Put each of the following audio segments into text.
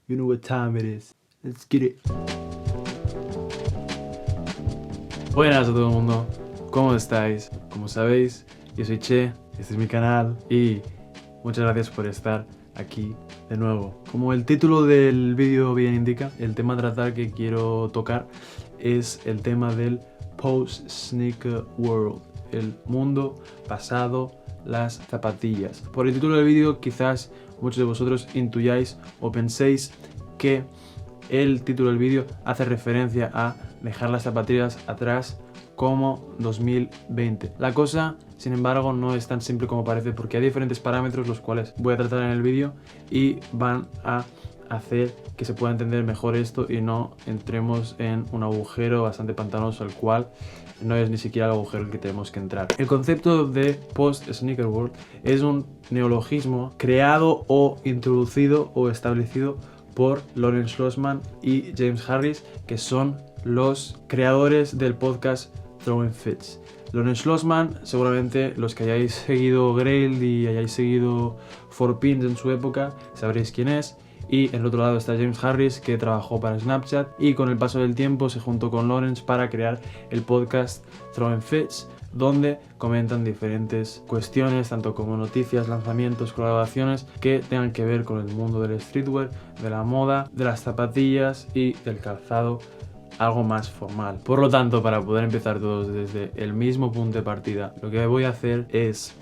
You know what time it is. Let's get it. Buenas a todo el mundo. ¿Cómo estáis? Como sabéis, yo soy Che, este es mi canal y muchas gracias por estar aquí de nuevo. Como el título del vídeo bien indica, el tema a tratar que quiero tocar es el tema del post-sneaker world, el mundo pasado las zapatillas. Por el título del vídeo quizás muchos de vosotros intuyáis o penséis que el título del vídeo hace referencia a dejar las zapatillas atrás como 2020. La cosa, sin embargo, no es tan simple como parece porque hay diferentes parámetros los cuales voy a tratar en el vídeo y van a hacer que se pueda entender mejor esto y no entremos en un agujero bastante pantanoso al cual no es ni siquiera el agujero en el que tenemos que entrar. El concepto de post-sneaker world es un neologismo creado o introducido o establecido por Lawrence Schlossman y James Harris, que son los creadores del podcast Throwing Fits. Lawrence Schlossman, seguramente los que hayáis seguido Grail y hayáis seguido 4Pins en su época, sabréis quién es. Y en el otro lado está James Harris, que trabajó para Snapchat y con el paso del tiempo se juntó con Lawrence para crear el podcast Throwing Fits, donde comentan diferentes cuestiones, tanto como noticias, lanzamientos, colaboraciones que tengan que ver con el mundo del streetwear, de la moda, de las zapatillas y del calzado algo más formal. Por lo tanto, para poder empezar todos desde el mismo punto de partida, lo que voy a hacer es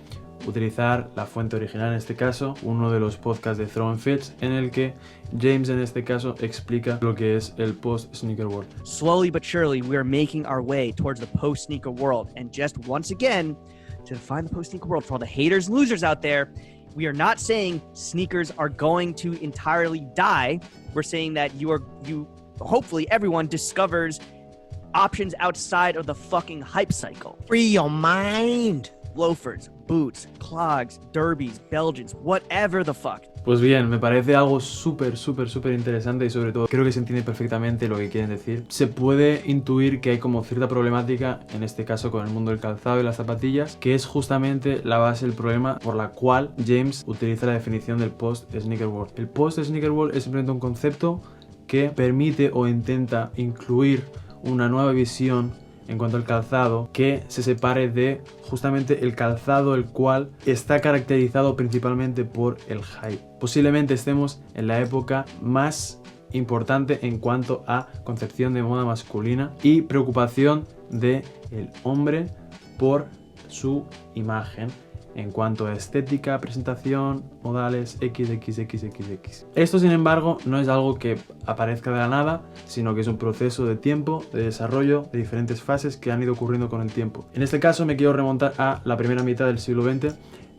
utilizar la fuente original, en este caso, uno de los podcasts de Throwing Fits, en el que James, en este caso, explica lo que es el post-sneaker world. Slowly but surely, we are making our way towards the post-sneaker world. And just once again, to define the post-sneaker world for all the haters and losers out there, we are not saying sneakers are going to entirely die. We're saying that hopefully everyone discovers options outside of the fucking hype cycle. Free your mind. Loafers, boots, clogs, derbies, Belgians, whatever the fuck. Pues bien, me parece algo súper interesante y sobre todo creo que se entiende perfectamente lo que quieren decir. Se puede intuir que hay como cierta problemática, en este caso con el mundo del calzado y las zapatillas, que es justamente la base del problema por la cual James utiliza la definición del post-sneaker world. El post-sneaker world es simplemente un concepto que permite o intenta incluir una nueva visión en cuanto al calzado que se separe de justamente el calzado el cual está caracterizado principalmente por el hype. Posiblemente estemos en la época más importante en cuanto a concepción de moda masculina y preocupación del hombre por su imagen en cuanto a estética, presentación, modales, XXXXX. Esto, sin embargo, no es algo que aparezca de la nada, sino que es un proceso de tiempo, de desarrollo, de diferentes fases que han ido ocurriendo con el tiempo. En este caso me quiero remontar a la primera mitad del siglo XX,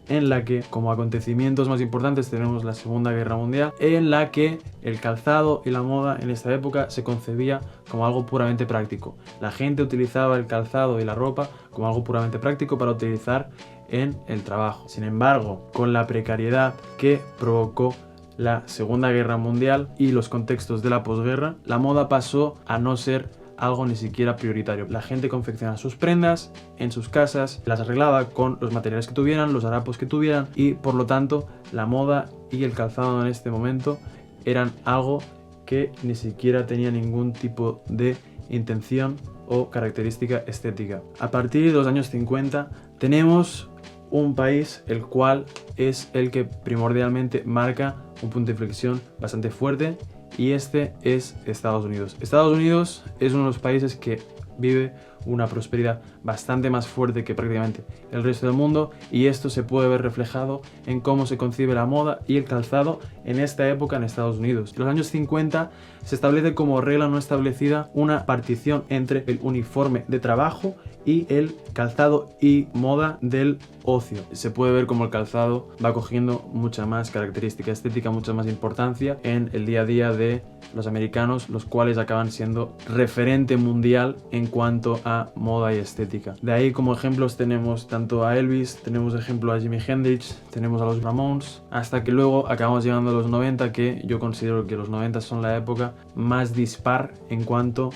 en la que como acontecimientos más importantes tenemos la Segunda Guerra Mundial, en la que el calzado y la moda en esta época se concebía como algo puramente práctico. La gente utilizaba el calzado y la ropa como algo puramente práctico para utilizar en el trabajo. Sin embargo, con la precariedad que provocó la Segunda Guerra Mundial y los contextos de la posguerra, la moda pasó a no ser algo ni siquiera prioritario. La gente confeccionaba sus prendas en sus casas, las arreglaba con los materiales que tuvieran, los harapos que tuvieran y por lo tanto la moda y el calzado en este momento eran algo que ni siquiera tenía ningún tipo de intención o característica estética. A partir de los años 50 tenemos un país el cual es el que primordialmente marca un punto de inflexión bastante fuerte y este es Estados Unidos. Estados Unidos es uno de los países que vive una prosperidad bastante más fuerte que prácticamente el resto del mundo y esto se puede ver reflejado en cómo se concibe la moda y el calzado en esta época en Estados Unidos. En los años 50 se establece como regla no establecida una partición entre el uniforme de trabajo y el calzado y moda del ocio. Se puede ver como el calzado va cogiendo mucha más característica estética, mucha más importancia en el día a día de los americanos, los cuales acaban siendo referente mundial en cuanto a moda y estética. De ahí como ejemplos tenemos tanto a Elvis, tenemos ejemplo a Jimi Hendrix, tenemos a los Ramones, hasta que luego acabamos llegando a los 90, que yo considero que los 90 son la época más dispar en cuanto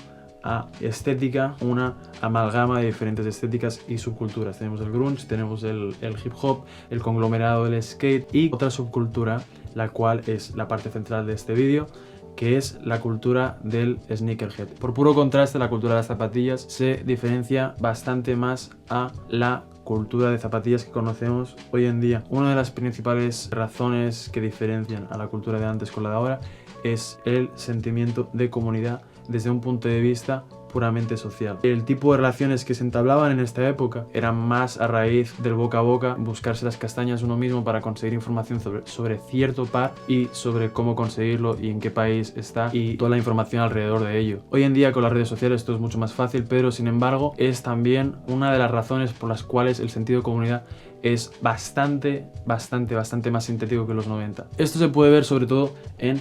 a estética, una amalgama de diferentes estéticas y subculturas. Tenemos el grunge, tenemos el hip hop, el conglomerado del skate y otra subcultura, la cual es la parte central de este vídeo, que es la cultura del sneakerhead. Por puro contraste, la cultura de las zapatillas se diferencia bastante más a la cultura de zapatillas que conocemos hoy en día. Una de las principales razones que diferencian a la cultura de antes con la de ahora es el sentimiento de comunidad desde un punto de vista puramente social. El tipo de relaciones que se entablaban en esta época eran más a raíz del boca a boca, buscarse las castañas uno mismo para conseguir información sobre cierto par y sobre cómo conseguirlo y en qué país está y toda la información alrededor de ello. Hoy en día con las redes sociales esto es mucho más fácil, pero sin embargo es también una de las razones por las cuales el sentido de comunidad es bastante más sintético que los 90. Esto se puede ver sobre todo en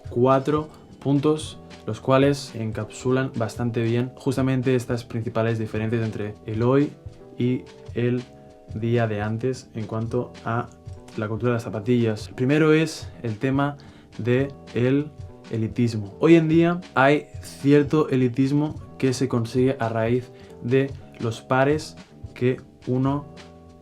4 puntos, los cuales encapsulan bastante bien justamente estas principales diferencias entre el hoy y el día de antes en cuanto a la cultura de las zapatillas. El primero es el tema del elitismo. Hoy en día hay cierto elitismo que se consigue a raíz de los pares que uno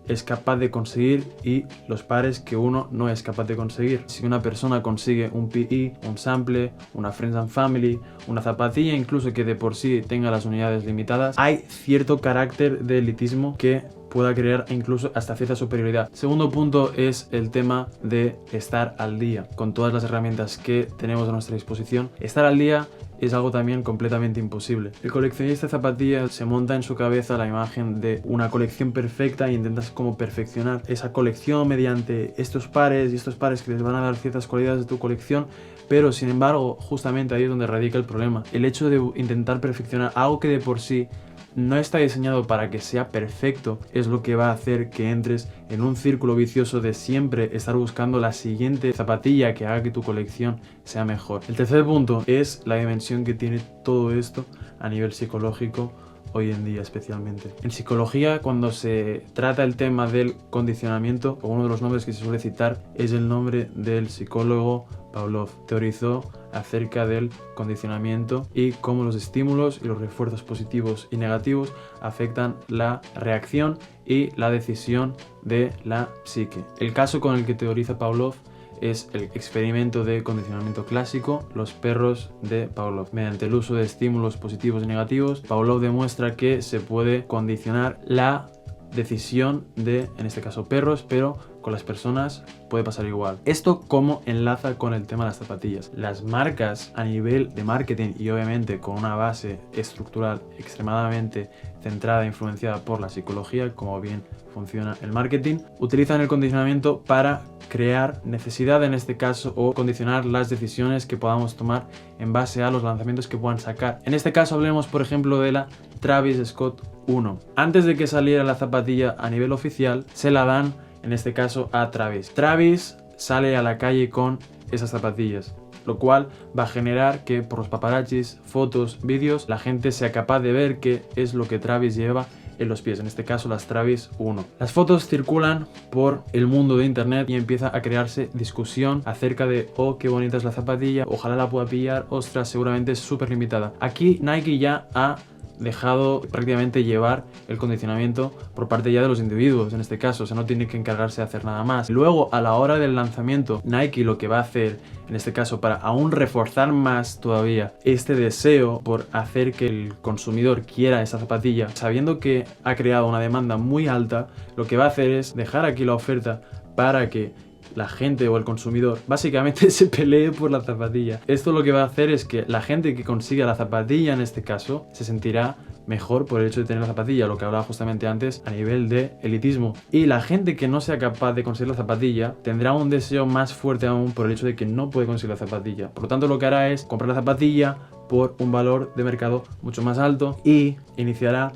es capaz de conseguir y los pares que uno no es capaz de conseguir. Si una persona consigue un PE, un sample, una Friends and Family, una zapatilla incluso que de por sí tenga las unidades limitadas, hay cierto carácter de elitismo que pueda crear incluso hasta cierta superioridad. Segundo punto es el tema de estar al día. Con todas las herramientas que tenemos a nuestra disposición, estar al día es algo también completamente imposible. El coleccionista de zapatillas se monta en su cabeza la imagen de una colección perfecta e intentas como perfeccionar esa colección mediante estos pares y estos pares que les van a dar ciertas cualidades de tu colección, pero sin embargo justamente ahí es donde radica el problema. El hecho de intentar perfeccionar algo que de por sí no está diseñado para que sea perfecto es lo que va a hacer que entres en un círculo vicioso de siempre estar buscando la siguiente zapatilla que haga que tu colección sea mejor. El tercer punto es la dimensión que tiene todo esto a nivel psicológico hoy en día especialmente. En psicología, cuando se trata el tema del condicionamiento, uno de los nombres que se suele citar es el nombre del psicólogo Pavlov. Teorizó acerca del condicionamiento y cómo los estímulos y los refuerzos positivos y negativos afectan la reacción y la decisión de la psique. El caso con el que teoriza Pavlov es el experimento de condicionamiento clásico, los perros de Pavlov. Mediante el uso de estímulos positivos y negativos, Pavlov demuestra que se puede condicionar la decisión de, en este caso, perros, pero con las personas puede pasar igual. Esto cómo enlaza con el tema de las zapatillas. Las marcas a nivel de marketing y obviamente con una base estructural extremadamente centrada e influenciada por la psicología, como bien funciona el marketing, utilizan el condicionamiento para crear necesidad en este caso o condicionar las decisiones que podamos tomar en base a los lanzamientos que puedan sacar. En este caso hablemos por ejemplo de la Travis Scott 1. Antes de que saliera la zapatilla a nivel oficial, se la dan en este caso a Travis. Travis sale a la calle con esas zapatillas, lo cual va a generar que por los paparazzis, fotos, vídeos, la gente sea capaz de ver qué es lo que Travis lleva en los pies, en este caso las Travis 1. Las fotos circulan por el mundo de internet y empieza a crearse discusión acerca de oh, qué bonita es la zapatilla, ojalá la pueda pillar, ostras, seguramente es súper limitada. Aquí Nike ya ha dejado prácticamente llevar el condicionamiento por parte ya de los individuos en este caso, o sea, no tiene que encargarse de hacer nada más. Luego, a la hora del lanzamiento, Nike lo que va a hacer en este caso para aún reforzar más todavía este deseo por hacer que el consumidor quiera esa zapatilla, sabiendo que ha creado una demanda muy alta, lo que va a hacer es dejar aquí la oferta para que la gente o el consumidor básicamente se pelee por la zapatilla. Esto lo que va a hacer es que la gente que consiga la zapatilla en este caso se sentirá mejor por el hecho de tener la zapatilla, lo que hablaba justamente antes a nivel de elitismo. Y la gente que no sea capaz de conseguir la zapatilla tendrá un deseo más fuerte aún por el hecho de que no puede conseguir la zapatilla. Por lo tanto, lo que hará es comprar la zapatilla por un valor de mercado mucho más alto y iniciará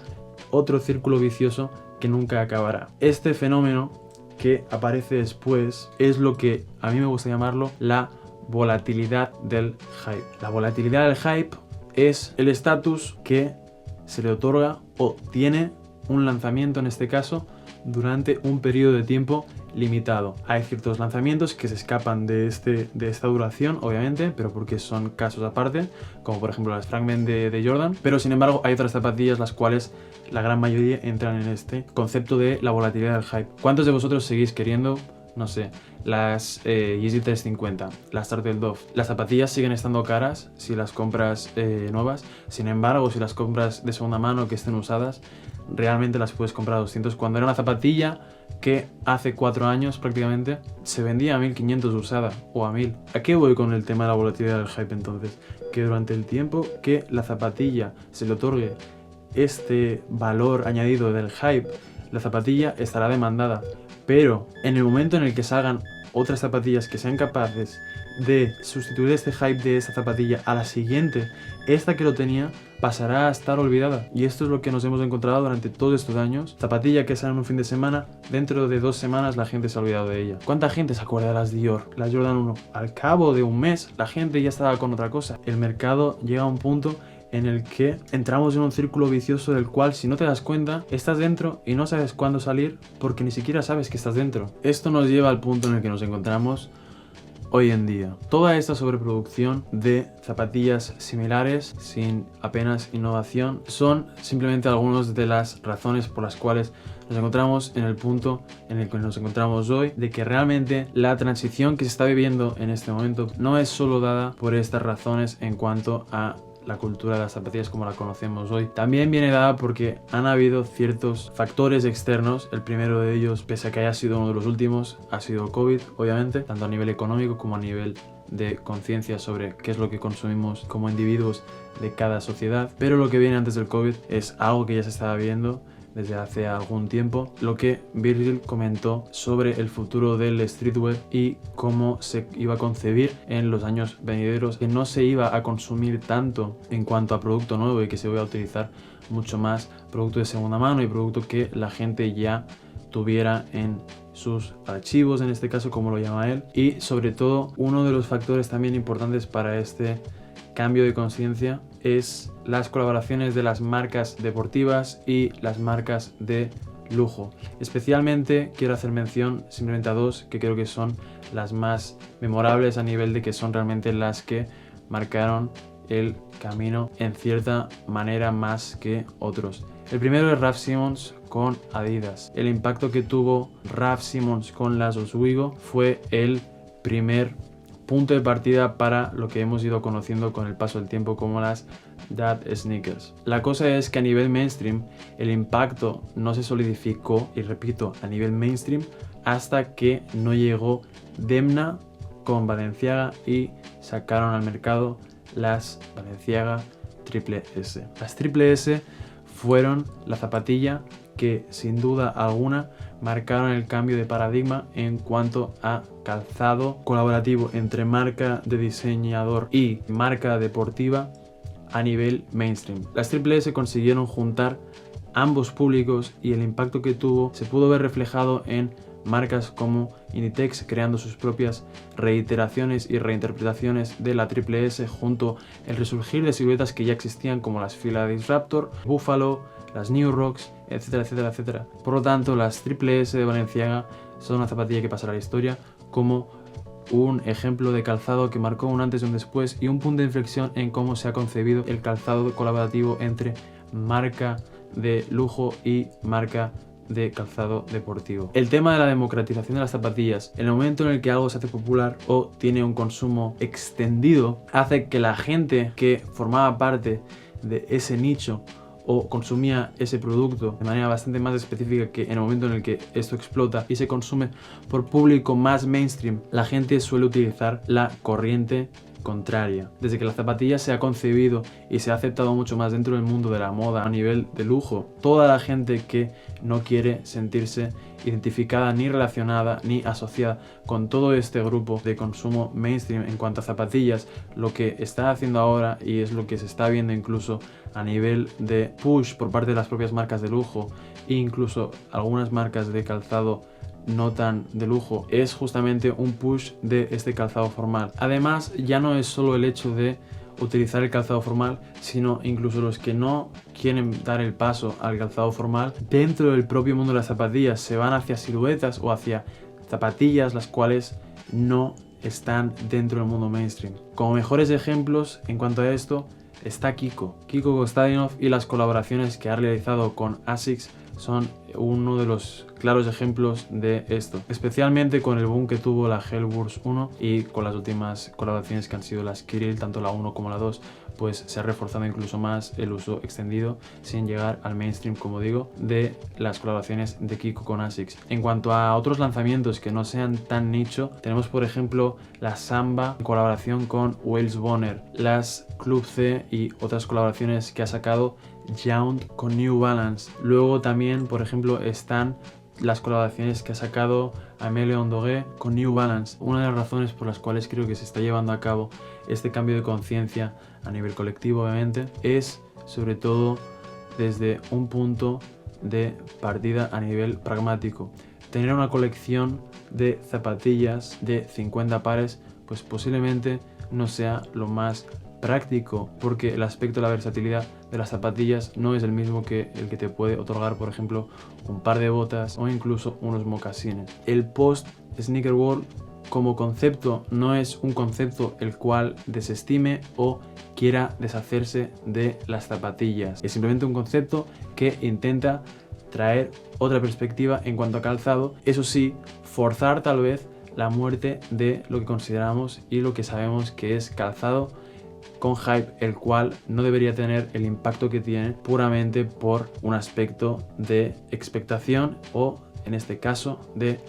otro círculo vicioso que nunca acabará. Este fenómeno que aparece después es lo que a mí me gusta llamarlo la volatilidad del hype. La volatilidad del hype es el estatus que se le otorga o tiene un lanzamiento en este caso durante un periodo de tiempo limitado. Hay ciertos lanzamientos que se escapan de esta duración, obviamente, pero porque son casos aparte, como por ejemplo las Fragment de Jordan, pero sin embargo hay otras zapatillas las cuales la gran mayoría entran en este concepto de la volatilidad del hype. ¿Cuántos de vosotros seguís queriendo no sé, las Yeezy 350, las Turtle Dove. Las zapatillas siguen estando caras si las compras nuevas, sin embargo, si las compras de segunda mano que estén usadas, realmente las puedes comprar a 200, cuando era una zapatilla que hace 4 años prácticamente se vendía a 1500 usada o a 1000. ¿A qué voy con el tema de la volatilidad del hype entonces? Que durante el tiempo que la zapatilla se le otorgue este valor añadido del hype, la zapatilla estará demandada, pero en el momento en el que salgan otras zapatillas que sean capaces de sustituir este hype de esta zapatilla a la siguiente, esta que lo tenía pasará a estar olvidada. Y esto es lo que nos hemos encontrado durante todos estos años. Zapatilla que sale en un fin de semana, dentro de 2 semanas la gente se ha olvidado de ella. ¿Cuánta gente se acuerda de las Dior, las Jordan 1? Al cabo de un mes la gente ya estaba con otra cosa. El mercado llega a un punto en el que entramos en un círculo vicioso del cual, si no te das cuenta, estás dentro y no sabes cuándo salir porque ni siquiera sabes que estás dentro. Esto nos lleva al punto en el que nos encontramos hoy en día. Toda esta sobreproducción de zapatillas similares sin apenas innovación son simplemente algunas de las razones por las cuales nos encontramos en el punto en el que nos encontramos hoy, de que realmente la transición que se está viviendo en este momento no es solo dada por estas razones en cuanto a la cultura de las zapatillas como la conocemos hoy. También viene dada porque han habido ciertos factores externos. El primero de ellos, pese a que haya sido uno de los últimos, ha sido COVID, obviamente, tanto a nivel económico como a nivel de conciencia sobre qué es lo que consumimos como individuos de cada sociedad. Pero lo que viene antes del COVID es algo que ya se estaba viendo desde hace algún tiempo, lo que Virgil comentó sobre el futuro del streetwear y cómo se iba a concebir en los años venideros, que no se iba a consumir tanto en cuanto a producto nuevo y que se iba a utilizar mucho más producto de segunda mano y producto que la gente ya tuviera en sus archivos, en este caso como lo llama él. Y sobre todo, uno de los factores también importantes para este cambio de conciencia es las colaboraciones de las marcas deportivas y las marcas de lujo. Especialmente quiero hacer mención simplemente a 2 que creo que son las más memorables a nivel de que son realmente las que marcaron el camino en cierta manera más que otros. El primero es Raf Simons con Adidas. El impacto que tuvo Raf Simons con las Ozweego fue el primer punto de partida para lo que hemos ido conociendo con el paso del tiempo como las Dad Sneakers. La cosa es que a nivel mainstream el impacto no se solidificó, y repito, a nivel mainstream, hasta que no llegó Demna con Balenciaga y sacaron al mercado las Balenciaga Triple S. Las Triple S fueron la zapatilla que sin duda alguna marcaron el cambio de paradigma en cuanto a calzado colaborativo entre marca de diseñador y marca deportiva a nivel mainstream. Las Triple S consiguieron juntar ambos públicos y el impacto que tuvo se pudo ver reflejado en marcas como Inditex creando sus propias reiteraciones y reinterpretaciones de la Triple S junto al resurgir de siluetas que ya existían como las Fila Disruptor, Buffalo, las New Rocks, etcétera, etcétera, etcétera. Por lo tanto, las Triple S de Balenciaga son una zapatilla que pasará a la historia como un ejemplo de calzado que marcó un antes y un después y un punto de inflexión en cómo se ha concebido el calzado colaborativo entre marca de lujo y marca de calzado deportivo. El tema de la democratización de las zapatillas, en el momento en el que algo se hace popular o tiene un consumo extendido, hace que la gente que formaba parte de ese nicho o consumía ese producto de manera bastante más específica, que en el momento en el que esto explota y se consume por público más mainstream, la gente suele utilizar la corriente contraria. Desde que la zapatilla se ha concebido y se ha aceptado mucho más dentro del mundo de la moda a nivel de lujo, toda la gente que no quiere sentirse identificada ni relacionada ni asociada con todo este grupo de consumo mainstream en cuanto a zapatillas, lo que está haciendo ahora, y es lo que se está viendo incluso a nivel de push por parte de las propias marcas de lujo e incluso algunas marcas de calzado no tan de lujo, es justamente un push de este calzado formal. Además, ya no es solo el hecho de utilizar el calzado formal, sino incluso los que no quieren dar el paso al calzado formal, dentro del propio mundo de las zapatillas se van hacia siluetas o hacia zapatillas las cuales no están dentro del mundo mainstream. Como mejores ejemplos en cuanto a esto está Kiko Kostadinov y las colaboraciones que ha realizado con ASICS son uno de los claros ejemplos de esto, especialmente con el boom que tuvo la Hellburst 1 y con las últimas colaboraciones que han sido las Kirill, tanto la 1 como la 2, pues se ha reforzado incluso más el uso extendido, sin llegar al mainstream, como digo, de las colaboraciones de Kiko con ASICS. En cuanto a otros lanzamientos que no sean tan nicho, tenemos por ejemplo la Samba en colaboración con Wales Bonner, las Club C y otras colaboraciones que ha sacado Yount con New Balance. Luego también, por ejemplo, están las colaboraciones que ha sacado Amélie Ondogué con New Balance. Una de las razones por las cuales creo que se está llevando a cabo este cambio de conciencia a nivel colectivo, obviamente, es sobre todo desde un punto de partida a nivel pragmático. Tener una colección de zapatillas de 50 pares, pues posiblemente no sea lo más práctico, porque el aspecto de la versatilidad de las zapatillas no es el mismo que el que te puede otorgar, por ejemplo, un par de botas o incluso unos mocasines. El post Sneaker World como concepto no es un concepto el cual desestime o quiera deshacerse de las zapatillas. Es simplemente un concepto que intenta traer otra perspectiva en cuanto a calzado, eso sí, forzar tal vez la muerte de lo que consideramos y lo que sabemos que es calzado con hype, el cual no debería tener el impacto que tiene puramente por un aspecto de expectación o, en este caso, de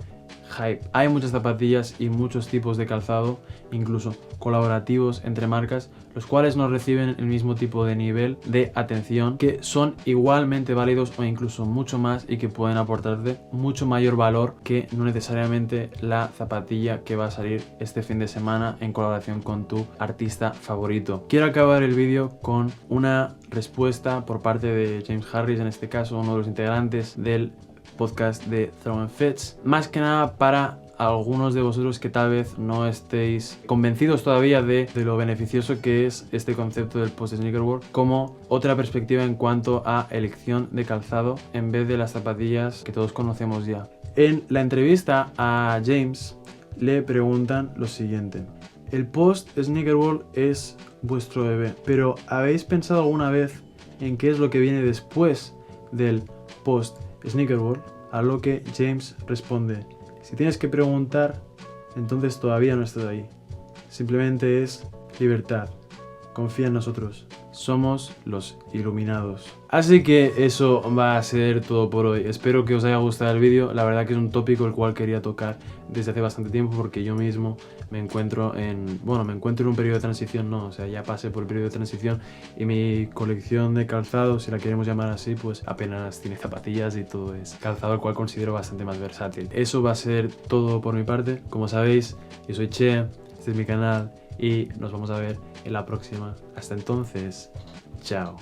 hype. Hay muchas zapatillas y muchos tipos de calzado, incluso colaborativos entre marcas, los cuales no reciben el mismo tipo de nivel de atención, que son igualmente válidos o incluso mucho más y que pueden aportarte mucho mayor valor que no necesariamente la zapatilla que va a salir este fin de semana en colaboración con tu artista favorito. Quiero acabar el vídeo con una respuesta por parte de James Harris, en este caso uno de los integrantes del podcast de Throw & Fits, más que nada para algunos de vosotros que tal vez no estéis convencidos todavía de lo beneficioso que es este concepto del post Sneaker World, como otra perspectiva en cuanto a elección de calzado en vez de las zapatillas que todos conocemos ya. En la entrevista a James le preguntan lo siguiente: el post Sneaker World es vuestro bebé, pero ¿habéis pensado alguna vez en qué es lo que viene después del post Sneaker World? A lo que James responde: si tienes que preguntar, entonces todavía no estás ahí. Simplemente es libertad. Confía en nosotros. Somos los iluminados. Así que eso va a ser todo por hoy. Espero que os haya gustado el vídeo. La verdad que es un tópico el cual quería tocar desde hace bastante tiempo, porque yo mismo me encuentro en un periodo de transición, no, o sea, ya pasé por el periodo de transición y mi colección de calzado, si la queremos llamar así, pues apenas tiene zapatillas y todo es calzado, el cual considero bastante más versátil. Eso va a ser todo por mi parte. Como sabéis, yo soy Che, este es mi canal y nos vamos a ver en la próxima. Hasta entonces, chao.